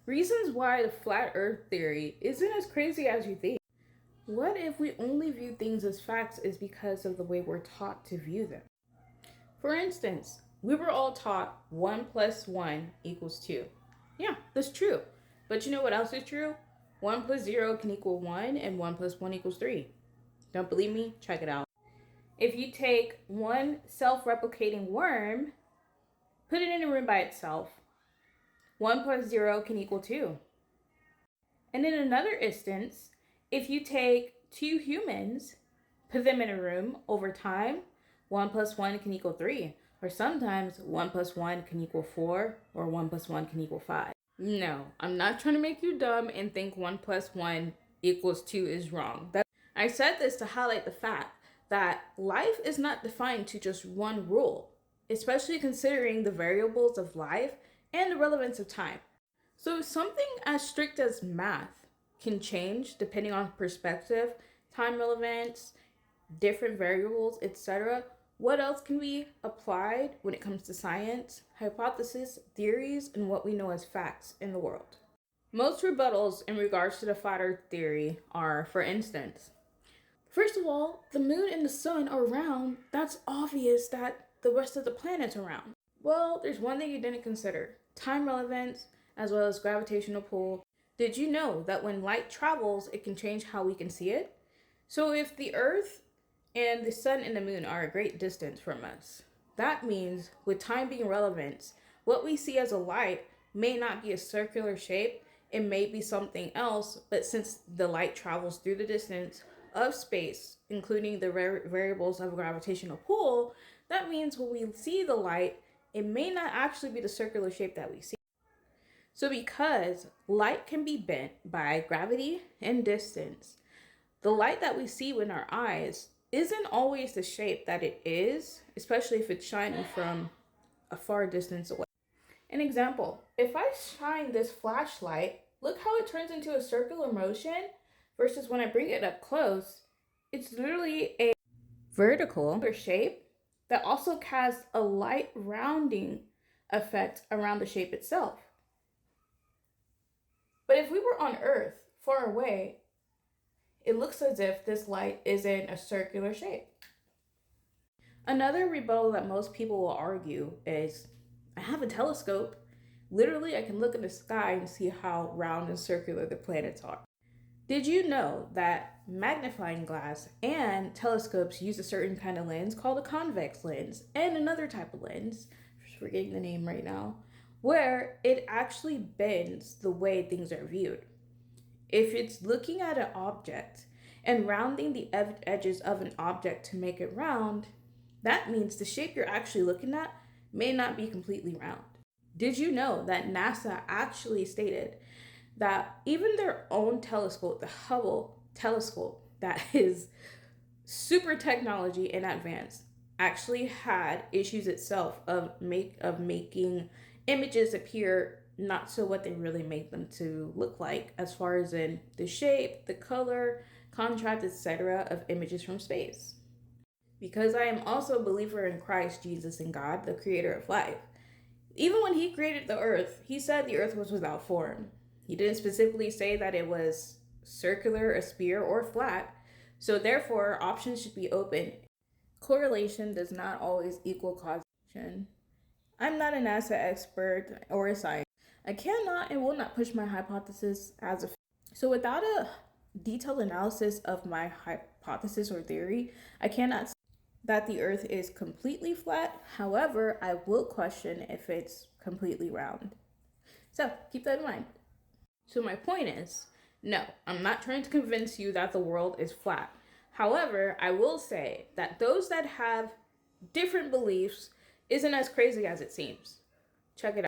Reasons why the flat earth theory isn't as crazy as you think. What if we only view things as facts is because of the way we're taught to view them? For instance, we were all taught 1 plus 1 equals 2. Yeah, that's true. But you know what else is true? 1 plus 0 can equal 1 and 1 plus 1 equals 3. Don't believe me? Check it out. If you take one self-replicating worm, put it in a room by itself, 1 plus 0 can equal 2. And in another instance, if you take two humans, put them in a room over time, 1 plus 1 can equal 3. Or sometimes 1 plus 1 can equal 4, or 1 plus 1 can equal 5. No, I'm not trying to make you dumb and think 1 plus 1 equals 2 is wrong. I said this to highlight the fact that life is not defined to just one rule, especially considering the variables of life and the relevance of time. So if something as strict as math can change depending on perspective, time relevance, different variables, etc., what else can be applied when it comes to science, hypothesis, theories, and what we know as facts in the world? Most rebuttals in regards to the flat earth theory are, for instance, first of all, the moon and the sun are round. That's obvious that the rest of the planets are round. Well, there's one thing you didn't consider: time relevance, as well as gravitational pull. Did you know that when light travels, it can change how we can see it? So if the Earth and the sun and the moon are a great distance from us, that means with time being relevance, what we see as a light may not be a circular shape, it may be something else, but since the light travels through the distance of space, including the variables of gravitational pull, that means when we see the light, it may not actually be the circular shape that we see. So because light can be bent by gravity and distance, the light that we see with our eyes isn't always the shape that it is, especially if it's shining from a far distance away. An example, if I shine this flashlight, look how it turns into a circular motion versus when I bring it up close, it's literally a vertical shape that also casts a light rounding effect around the shape itself. But if we were on Earth, far away, it looks as if this light is in a circular shape. Another rebuttal that most people will argue is, I have a telescope. Literally, I can look in the sky and see how round and circular the planets are. Did you know that magnifying glass and telescopes use a certain kind of lens called a convex lens and another type of lens, just forgetting the name right now, where it actually bends the way things are viewed? If it's looking at an object and rounding the edges of an object to make it round, that means the shape you're actually looking at may not be completely round. Did you know that NASA actually stated that even their own telescope, the Hubble telescope, that is super technology and advanced, actually had issues itself of making images appear not so what they really made them to look like, as far as in the shape, the color, contrast, etc. of images from space. Because I am also a believer in Christ, Jesus, and God, the creator of life. Even when he created the earth, he said the earth was without form. He didn't specifically say that it was circular, a sphere, or flat. So therefore, options should be open. Correlation does not always equal causation. I'm not a NASA expert or a scientist. I cannot and will not push my hypothesis as a. So without a detailed analysis of my hypothesis or theory, I cannot say that the earth is completely flat. However, I will question if it's completely round. So keep that in mind. So my point is, no, I'm not trying to convince you that the world is flat. However, I will say that those that have different beliefs isn't as crazy as it seems. Check it out.